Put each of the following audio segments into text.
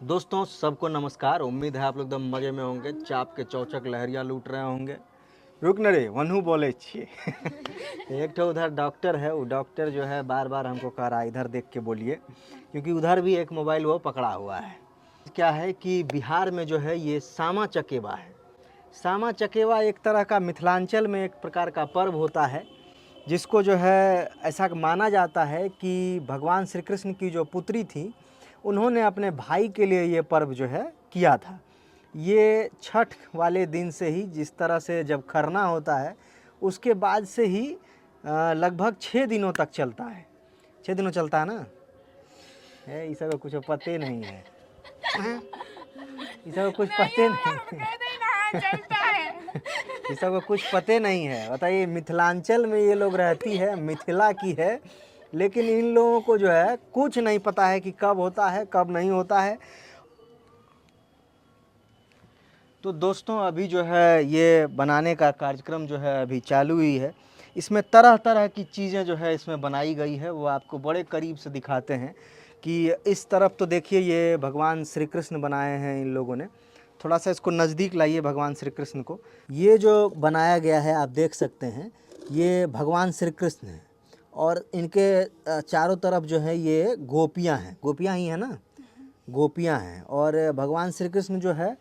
दोस्तों सबको नमस्कार। उम्मीद है आप लोग एकदम मज़े में होंगे, चाप के चौचक लहरिया लूट रहे होंगे। रुक न रे वनहू बोले छिए। एक तो उधर डॉक्टर है, वो डॉक्टर जो है बार बार हमको कह रहा है इधर देख के बोलिए, क्योंकि उधर भी एक मोबाइल वो पकड़ा हुआ है। क्या है कि बिहार में जो है ये सामा चकेवा है। सामा चकेवा एक तरह का मिथिलांचल में एक प्रकार का पर्व होता है, जिसको जो है ऐसा माना जाता है कि भगवान श्री कृष्ण की जो पुत्री थी, उन्होंने अपने भाई के लिए ये पर्व जो है किया था। ये छठ वाले दिन से ही, जिस तरह से जब खरना होता है उसके बाद से ही लगभग 6 दिनों तक चलता है। 6 दिनों चलता है ना, है इस सब कुछ पते नहीं है। इस सब कुछ पते नहीं इस सब कुछ पते नहीं है। बताइए, मिथिलांचल में ये लोग रहती है, मिथिला की है, लेकिन इन लोगों को जो है कुछ नहीं पता है कि कब होता है कब नहीं होता है। तो दोस्तों अभी जो है ये बनाने का कार्यक्रम जो है अभी चालू ही है। इसमें तरह तरह की चीज़ें जो है इसमें बनाई गई है, वो आपको बड़े करीब से दिखाते हैं। कि इस तरफ तो देखिए ये भगवान श्री कृष्ण बनाए हैं इन लोगों ने। थोड़ा सा इसको नज़दीक लाइए भगवान श्री कृष्ण को। ये जो बनाया गया है आप देख सकते हैं, ये भगवान श्री कृष्ण हैं और इनके चारों तरफ जो है ये गोपियाँ हैं। गोपियाँ ही हैं ना, गोपियाँ हैं। और भगवान श्री कृष्ण जो है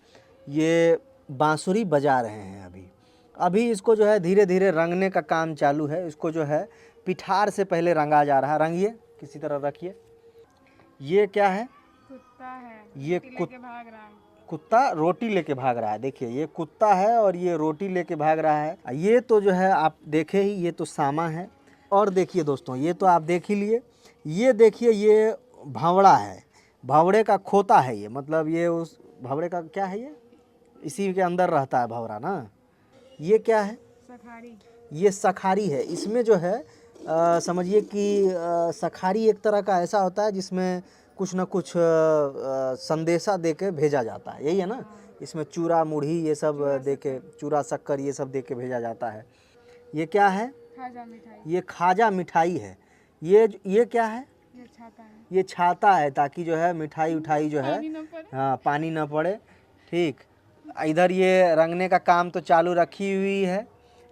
ये बांसुरी बजा रहे हैं। अभी इसको जो है धीरे धीरे रंगने का काम चालू है। इसको जो है पिठार से पहले रंगा जा रहा है। रंगिए, किसी तरह रखिए। ये क्या है? कुत्ता है, ये रोटी लेके भाग रहा है। कुत्ता रोटी लेके भाग रहा है। देखिए ये कुत्ता है और ये रोटी लेके भाग रहा है। ये तो जो है आप देखे ही, ये तो सामा है। और देखिए दोस्तों, ये तो आप देख ही लिए। ये देखिए ये भावड़ा है, भावड़े का खोता है ये। मतलब ये उस भावड़े का क्या है, ये इसी के अंदर रहता है भावड़ा ना। ये क्या है? सखारी। ये सखारी है। इसमें जो है समझिए कि सखारी एक तरह का ऐसा होता है जिसमें कुछ न कुछ संदेशा दे के भेजा जाता है, यही है ना। इसमें चूरा मुढ़ी ये सब दे के, चूरा शक्कर ये सब दे के भेजा जाता है। ये क्या है? खाजा मिठाई। ये खाजा मिठाई है। ये क्या है? ये छाता है। ये छाता है, ताकि जो है मिठाई उठाई जो है पानी न पड़े। हाँ पानी न पड़े। ठीक। इधर ये रंगने का काम तो चालू रखी हुई है,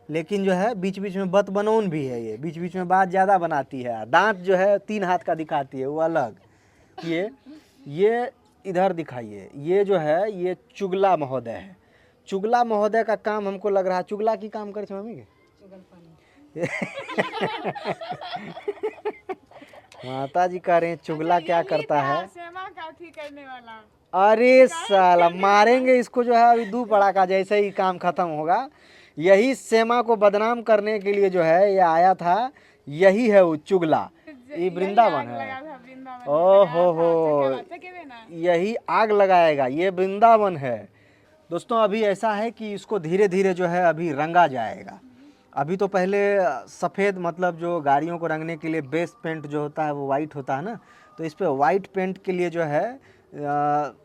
लेकिन जो है बीच बीच में बत बनौन भी है। ये बीच बीच में बात ज़्यादा बनाती है। दांत जो है 3 हाथ का दिखाती है, वो अलग। ये इधर दिखाइए। ये जो है ये चुगला महोदय है। चुगला महोदय का काम हमको लग रहा है, चुगला की काम करे मम्मी के माता जी कह रहे हैं चुगला क्या करता है। सेमा काठी करने वाला। अरे साला मारेंगे इसको जो है अभी। 2 पड़ाका जैसे ही काम खत्म होगा। यही सेमा को बदनाम करने के लिए जो है ये आया था। यही है वो चुगला। ये वृंदावन है। ओहो हो, यही आग लगाएगा, ये वृंदावन है। दोस्तों अभी ऐसा है कि इसको धीरे धीरे जो है अभी रंगा जाएगा। अभी तो पहले सफ़ेद, मतलब जो गाड़ियों को रंगने के लिए बेस पेंट जो होता है वो वाइट होता है ना, तो इस पे वाइट पेंट के लिए जो है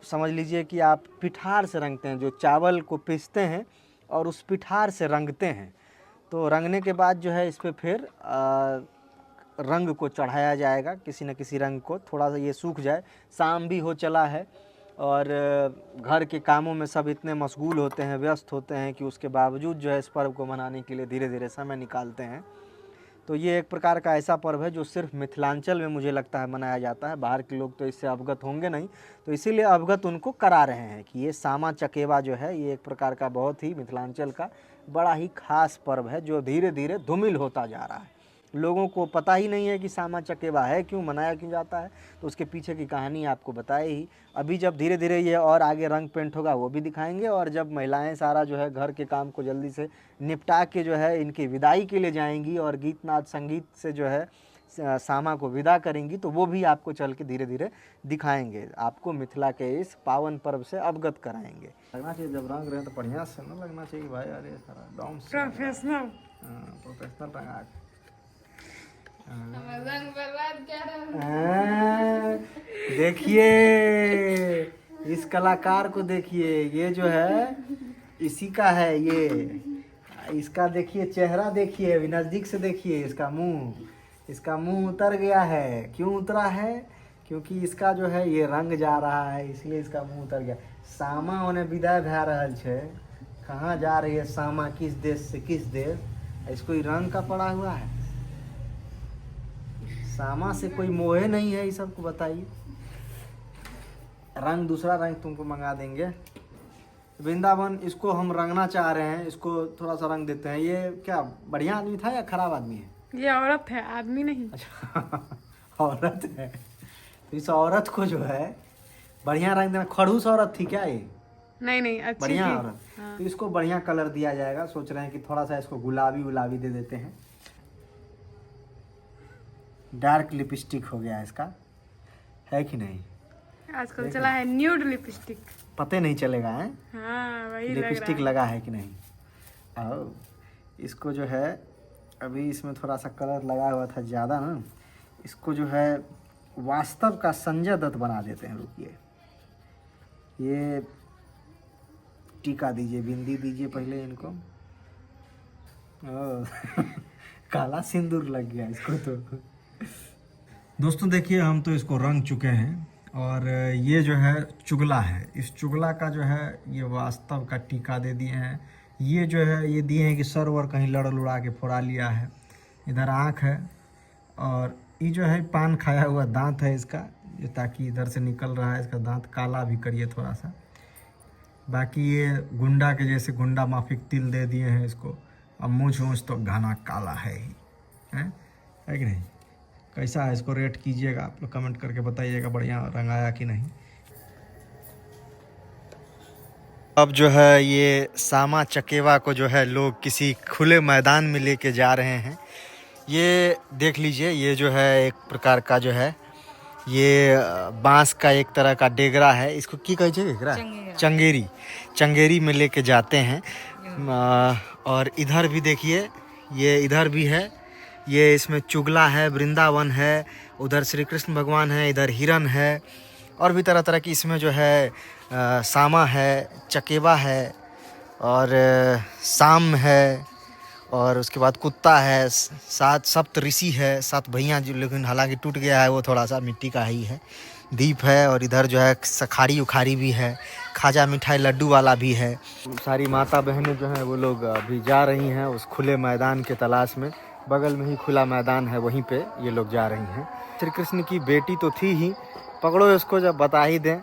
समझ लीजिए कि आप पिठार से रंगते हैं। जो चावल को पीसते हैं और उस पिठार से रंगते हैं। तो रंगने के बाद जो है इस पे फिर रंग को चढ़ाया जाएगा, किसी न किसी रंग को। थोड़ा सा ये सूख जाए, शाम भी हो चला है और घर के कामों में सब इतने मशगूल होते हैं, व्यस्त होते हैं कि उसके बावजूद जो है इस पर्व को मनाने के लिए धीरे धीरे समय निकालते हैं। तो ये एक प्रकार का ऐसा पर्व है जो सिर्फ मिथिलांचल में मुझे लगता है मनाया जाता है। बाहर के लोग तो इससे अवगत होंगे नहीं, तो इसीलिए अवगत उनको करा रहे हैं कि ये सामा चकेवा जो है ये एक प्रकार का बहुत ही मिथिलांचल का बड़ा ही खास पर्व है, जो धीरे धीरे धूमिल होता जा रहा है। लोगों को पता ही नहीं है कि सामा चकेवा है क्यों, मनाया क्यों जाता है। तो उसके पीछे की कहानी आपको बताए ही। अभी जब धीरे धीरे ये और आगे रंग पेंट होगा वो भी दिखाएंगे। और जब महिलाएं सारा जो है घर के काम को जल्दी से निपटा के जो है इनकी विदाई के लिए जाएंगी और गीत नाच संगीत से जो है सामा को विदा करेंगी, तो वो भी आपको चल के धीरे धीरे दिखाएंगे। आपको मिथिला के इस पावन पर्व से अवगत कराएंगे। लगना चाहिए जब रंग रहे तो बढ़िया से ना लगना चाहिए भाई। अरे सारा डाउन से प्रोफेशनल। प्रोफेशनल रंगा के। रंग बर्बाद क्या देखिए इस कलाकार को, देखिए ये जो है इसी का है। ये इसका देखिए चेहरा, देखिए अभी नज़दीक से देखिए इसका मुंह। इसका मुंह उतर गया है। क्यों उतरा है? क्योंकि इसका जो है ये रंग जा रहा है, इसलिए इसका मुंह उतर गया। सामा ओने विदाई भै रहल छे, कहाँ जा रही है सामा, किस देश से किस देश, इसको ही रंग का पड़ा हुआ है। सामा से कोई मोहे नहीं है, ये सबको बताइए। रंग दूसरा रंग तुमको मंगा देंगे। वृंदावन इसको हम रंगना चाह रहे हैं, इसको थोड़ा सा रंग देते हैं। ये क्या बढ़िया आदमी था या खराब आदमी है? ये औरत है, आदमी नहीं। अच्छा औरत है, तो इस औरत को जो है बढ़िया रंग देना। खड़ूस औरत थी क्या ये? नहीं अच्छी बढ़िया थी। औरत। हाँ। तो इसको बढ़िया कलर दिया जाएगा। सोच रहे हैं कि थोड़ा सा इसको गुलाबी दे देते हैं। डार्क लिपस्टिक हो गया इसका, है कि नहीं? आजकल चला है न्यूड लिपस्टिक। पते नहीं चलेगा है हाँ वही लिपस्टिक लगा है कि नहीं। और इसको जो है अभी इसमें थोड़ा सा कलर लगा हुआ था ज़्यादा ना, इसको जो है वास्तव का संजय दत्त बना देते हैं। रुकिए, ये टीका दीजिए, बिंदी दीजिए पहले इनको। काला सिंदूर लग गया इसको। तो दोस्तों देखिए, हम तो इसको रंग चुके हैं और ये जो है चुगला है। इस चुगला का जो है ये वास्तव का टीका दे दिए हैं। ये जो है ये दिए हैं कि सर वर कहीं लड़ लुड़ा के फोड़ा लिया है। इधर आँख है और ये जो है पान खाया हुआ दांत है इसका, जो ताकि इधर से निकल रहा है इसका दांत। काला भी करिए थोड़ा सा। बाकी ये गुंडा के जैसे गुंडा माफिक तिल दे दिए हैं इसको। अब मूँछ वूँछ तो घना काला है ही, है कि नहीं? कैसा है इसको रेट कीजिएगा आप लोग, कमेंट करके बताइएगा बढ़िया रंग आया कि नहीं। अब जो है ये सामा चकेवा को जो है लोग किसी खुले मैदान में लेके जा रहे हैं। ये देख लीजिए, ये जो है एक प्रकार का जो है ये बांस का एक तरह का डेगरा है। इसको की कहे डेगरा? चंगेरी में लेके जाते हैं। और इधर भी देखिए, ये इधर भी है, ये इसमें चुगला है, वृंदावन है, उधर श्री कृष्ण भगवान है, इधर हिरन है और भी तरह तरह की इसमें जो है सामा है, चकेवा है और साम है और उसके बाद कुत्ता है, 7 सप्त ऋषि है, 7 भैया जो, लेकिन हालांकि टूट गया है वो थोड़ा सा, मिट्टी का ही है। दीप है और इधर जो है सखारी उखारी भी है, खाजा मिठाई लड्डू वाला भी है। सारी माता बहनें जो हैं वो लोग अभी जा रही हैं उस खुले मैदान के तलाश में। बगल में ही खुला मैदान है, वहीं पे ये लोग जा रही हैं। श्री कृष्ण की बेटी तो थी ही, पकड़ो इसको जब बता ही दें।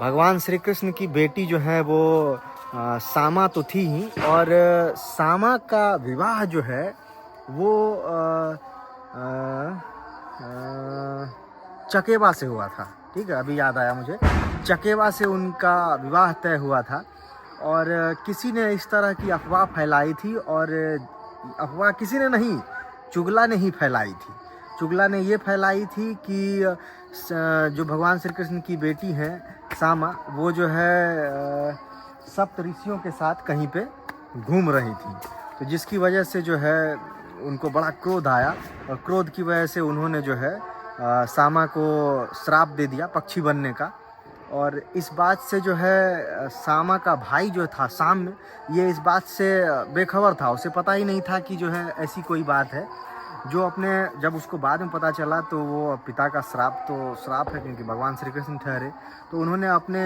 भगवान श्री कृष्ण की बेटी जो है वो सामा तो थी ही, और सामा का विवाह जो है वो चकेवा से हुआ था। ठीक है, अभी याद आया मुझे, चकेवा से उनका विवाह तय हुआ था। और किसी ने इस तरह की अफवाह फैलाई थी, और अफवाह किसी ने नहीं, चुगला ने ही फैलाई थी। चुगला ने ये फैलाई थी कि जो भगवान श्री कृष्ण की बेटी हैं सामा, वो जो है सप्त ऋषियों के साथ कहीं पे घूम रही थी। तो जिसकी वजह से जो है उनको बड़ा क्रोध आया, और क्रोध की वजह से उन्होंने जो है सामा को श्राप दे दिया पक्षी बनने का। और इस बात से जो है सामा का भाई जो था साम, ये इस बात से बेखबर था, उसे पता ही नहीं था कि जो है ऐसी कोई बात है। जो अपने, जब उसको बाद में पता चला तो वो पिता का श्राप है, क्योंकि भगवान श्री कृष्ण ठहरे, तो उन्होंने अपने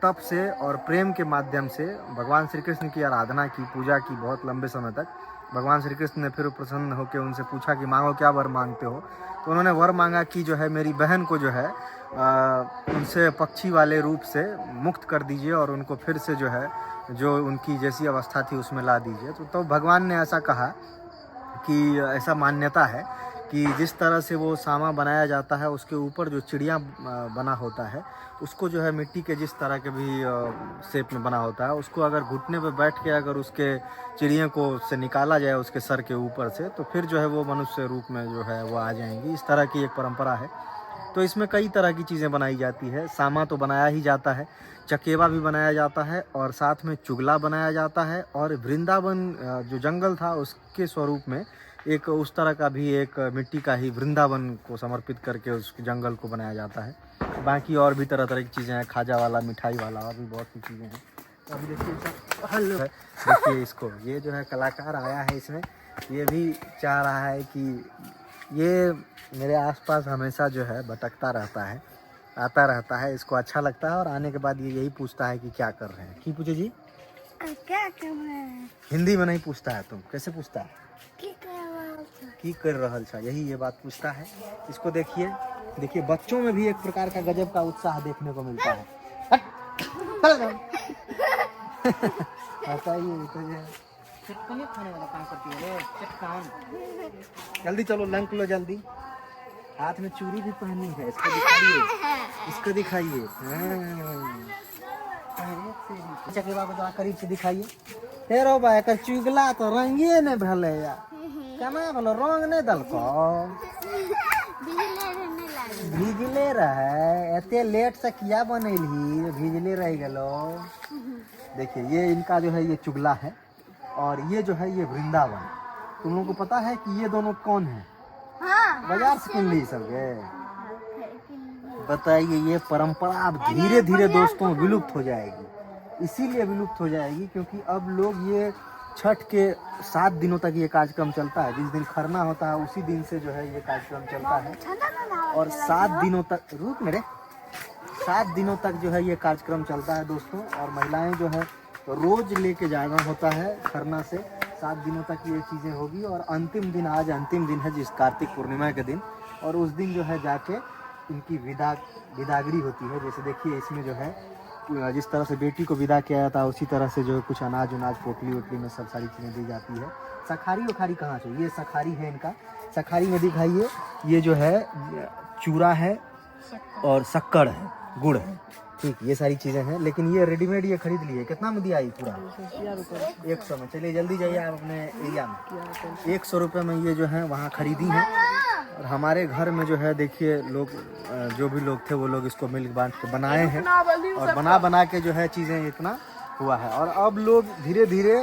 तप से और प्रेम के माध्यम से भगवान श्री कृष्ण की आराधना की, पूजा की बहुत लंबे समय तक। भगवान श्री कृष्ण ने फिर प्रसन्न होकर उनसे पूछा कि मांगो, क्या वर मांगते हो? तो उन्होंने वर मांगा कि जो है मेरी बहन को जो है उनसे पक्षी वाले रूप से मुक्त कर दीजिए और उनको फिर से जो है जो उनकी जैसी अवस्था थी उसमें ला दीजिए। तो भगवान ने ऐसा कहा कि ऐसा मान्यता है कि जिस तरह से वो सामा बनाया जाता है, उसके ऊपर जो चिड़िया बना होता है, उसको जो है मिट्टी के जिस तरह के भी शेप में बना होता है, उसको अगर घुटने पे बैठ के अगर उसके चिड़िया को से निकाला जाए उसके सर के ऊपर से, तो फिर जो है वो मनुष्य रूप में जो है वो आ जाएंगी। इस तरह की एक परंपरा है। तो इसमें कई तरह की चीज़ें बनाई जाती है। सामा तो बनाया ही जाता है, चकेवा भी बनाया जाता है, और साथ में चुगला बनाया जाता है, और वृंदावन जो जंगल था उसके स्वरूप में एक उस तरह का भी एक मिट्टी का ही वृंदावन को समर्पित करके उस जंगल को बनाया जाता है। बाकी और भी तरह तरह की चीज़ें हैं, खाजा वाला, मिठाई वाला, और भी बहुत सी चीज़ें हैं। अभी देखिए, देखिए इसको, ये जो है कलाकार आया है इसमें, ये भी चाह रहा है कि ये मेरे आसपास हमेशा जो है भटकता रहता है, आता रहता है, इसको अच्छा लगता है और आने के बाद ये यही पूछता है कि क्या कर रहे हैं। की पूछे जी? क्या कर रहे हैं? हिंदी में नहीं पूछता है, तुम कैसे पूछता है? की कर रहल छा, यही ये बात पूछता है। इसको देखिए, देखिए बच्चों में भी एक प्रकार का गजब का उत्साह देखने को मिलता है। बताइए चटकने खाने वाला काम करती है चटकान। जल्दी चलो, लंक लो जल्दी। हाथ में चूड़ी भी पहनी है, इसको दिखाइए, इसको दिखाइए। चकेवा को करीब से दिखाइए। हेरो बा एकर चुगला तो रंगे ने भले या केना भलो रंग ने दलको भिजले रहे, एते लेट से किया बनैली भिजले रह गेलो। देखिए ये इनका जो है ये चुगला है और ये जो है ये वृंदावन। तुम लोगों को पता है कि ये दोनों कौन है? हाँ। बाजार से किन ली सबके बताइए। ये परंपरा अब धीरे धीरे दोस्तों विलुप्त हो जाएगी। इसीलिए विलुप्त हो जाएगी क्योंकि अब लोग ये छठ के 7 दिनों तक ये कार्यक्रम चलता है। जिस दिन खरना होता है उसी दिन से जो है ये कार्यक्रम चलता है और 7 दिनों तक 7 दिनों तक जो है ये कार्यक्रम चलता है दोस्तों। और महिलाएं जो है तो रोज लेके जाना होता है खरना से। 7 दिनों तक ये चीज़ें होगी और अंतिम दिन, आज अंतिम दिन है जिस कार्तिक पूर्णिमा के दिन, और उस दिन जो है जाके इनकी विदागरी होती है। जैसे देखिए इसमें जो है जिस तरह से बेटी को विदा किया जाता है उसी तरह से जो है कुछ अनाज पोटली वोटली में सब सारी चीज़ें दी जाती है। सखारी वखारी कहाँ से? ये सखारी है इनका। सखारी में दिखाइए, ये जो है चूरा है और शक्कर है, गुड़ है, ठीक, ये सारी चीज़ें हैं। लेकिन ये रेडीमेड ये खरीद लिए। कितना में दिया ये पूरा? 100 में। चलिए जल्दी जाइए आप अपने एरिया में। 100 रुपये में ये जो है वहाँ खरीदी है। और हमारे घर में जो है देखिए लोग, जो भी लोग थे वो लोग इसको मिल बांट के बनाए हैं और बना के जो है चीज़ें इतना हुआ है। और अब लोग धीरे धीरे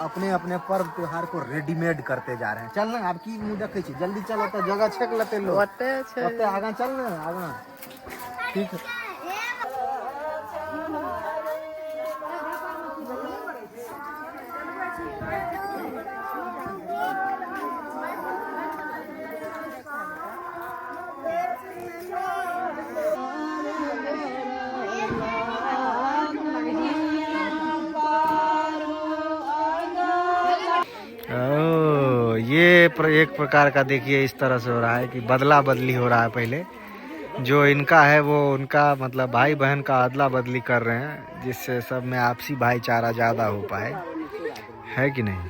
अपने अपने पर्व त्योहार को रेडीमेड करते जा रहे हैं। चल ना आपकी मुँह देखे छी, जल्दी चलो तो जगह छेक लेते लोग, आगा चल ना आगा, ठीक है। एक प्रकार का देखिए इस तरह से हो रहा है कि बदला बदली हो रहा है। पहले जो इनका है वो उनका मतलब भाई बहन का अदला बदली कर रहे हैं, जिससे सब में आपसी भाईचारा ज़्यादा हो पाए, है कि नहीं?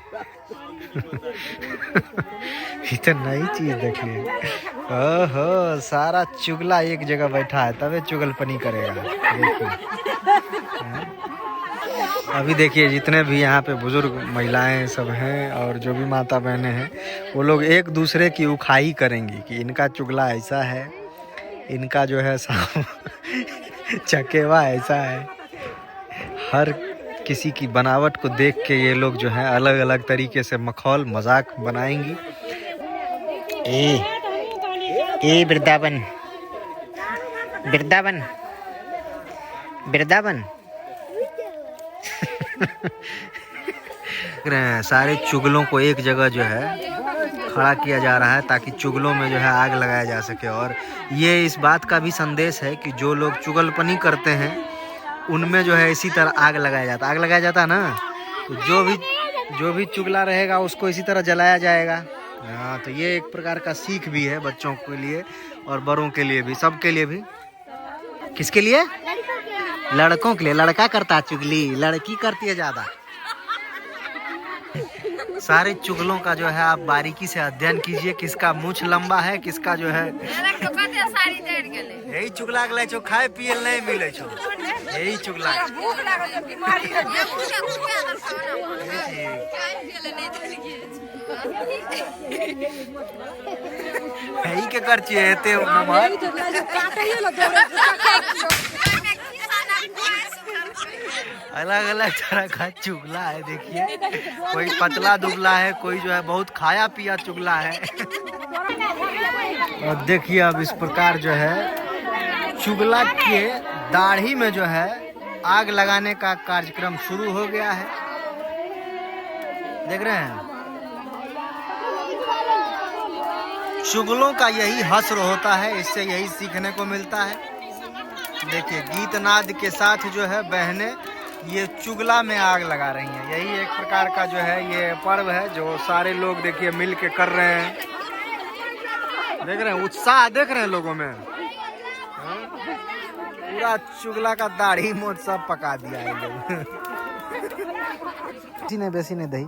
ये तो नई चीज़ देखिए। ओहो, सारा चुगला एक जगह बैठा है तबे चुगलपनी करेगा। देखिए अभी देखिए जितने भी यहाँ पे बुजुर्ग महिलाएं सब हैं और जो भी माता बहनें हैं वो लोग एक दूसरे की उखाई करेंगी कि इनका चुगला ऐसा है, इनका जो है चकेवा ऐसा है। हर किसी की बनावट को देख के ये लोग जो है अलग अलग तरीके से मखौल मजाक बनाएंगी। ए वृंदावन वृंदावन वृंदावन सारे चुगलों को एक जगह जो है खड़ा किया जा रहा है ताकि चुगलों में जो है आग लगाया जा सके। और ये इस बात का भी संदेश है कि जो लोग चुगलपनी करते हैं उनमें जो है इसी तरह आग लगाया जाता है ना। तो जो भी चुगला रहेगा उसको इसी तरह जलाया जाएगा। हाँ, तो ये एक प्रकार का सीख भी है बच्चों के लिए और बड़ों के लिए भी, सबके लिए भी। किसके लिए? लड़कों के लिए। लड़का करता है चुगली, लड़की करती है ज्यादा। सारे चुगलों का जो है आप बारीकी से अध्ययन कीजिए, किसका मूछ लंबा है, किसका जो है। यही चुगला के छो, खाए पिए नहीं मिले छो, यही चुगला। यही के कर चाहिए अलग अलग तरह का चुगला है। देखिए कोई पतला दुबला है, कोई जो है बहुत खाया पिया चुगला है। और देखिए अब इस प्रकार जो है चुगला के दाढ़ी में जो है आग लगाने का कार्यक्रम शुरू हो गया है। देख रहे हैं चुगलों का यही हश्र होता है, इससे यही सीखने को मिलता है। देखिए गीत नाद के साथ जो है बहनें ये चुगला में आग लगा रही हैं। यही एक प्रकार का जो है ये पर्व है जो सारे लोग देखिए मिल के कर रहे हैं। देख रहे हैं उत्साह, देख रहे हैं लोगों में। पूरा चुगला का दाढ़ी मोट सब पका दिया है लोग। बेसी नहीं दही।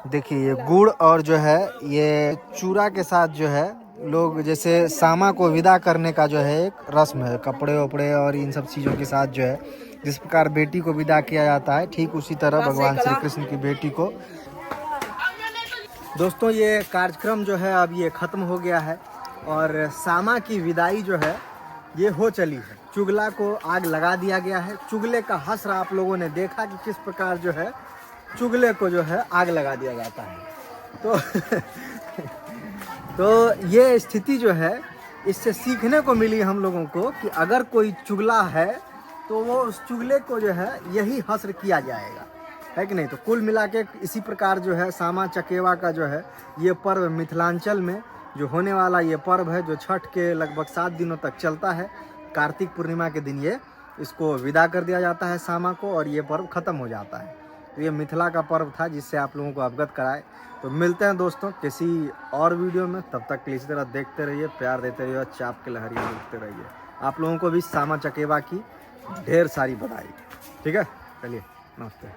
देखिए ये गुड़ और जो है ये चूरा के साथ जो है लोग जैसे सामा को विदा करने का जो है एक रस्म है, कपड़े वपड़े और इन सब चीज़ों के साथ जो है जिस प्रकार बेटी को विदा किया जाता है, ठीक उसी तरह भगवान श्री कृष्ण की बेटी को। दोस्तों ये कार्यक्रम जो है अब ये ख़त्म हो गया है और सामा की विदाई जो है ये हो चली है। चुगला को आग लगा दिया गया है। चुगले का हश्र आप लोगों ने देखा कि किस प्रकार जो है चुगले को जो है आग लगा दिया जाता है। तो ये स्थिति जो है इससे सीखने को मिली हम लोगों को कि अगर कोई चुगला है तो वो उस चुगले को जो है यही हश्र किया जाएगा, है कि नहीं। तो कुल मिला के इसी प्रकार जो है सामा चकेवा का जो है ये पर्व मिथिलांचल में जो होने वाला ये पर्व है जो छठ के लगभग 7 दिनों तक चलता है। कार्तिक पूर्णिमा के दिन ये इसको विदा कर दिया जाता है सामा को और ये पर्व ख़त्म हो जाता है। तो ये मिथिला का पर्व था जिससे आप लोगों को अवगत कराए। तो मिलते हैं दोस्तों किसी और वीडियो में, तब तक के लिए इसी तरह देखते रहिए, प्यार देते रहिए और चाप के लहरियाँ देखते रहिए। आप लोगों को भी सामा चकेवा की ढेर सारी बधाई। ठीक है, चलिए नमस्ते।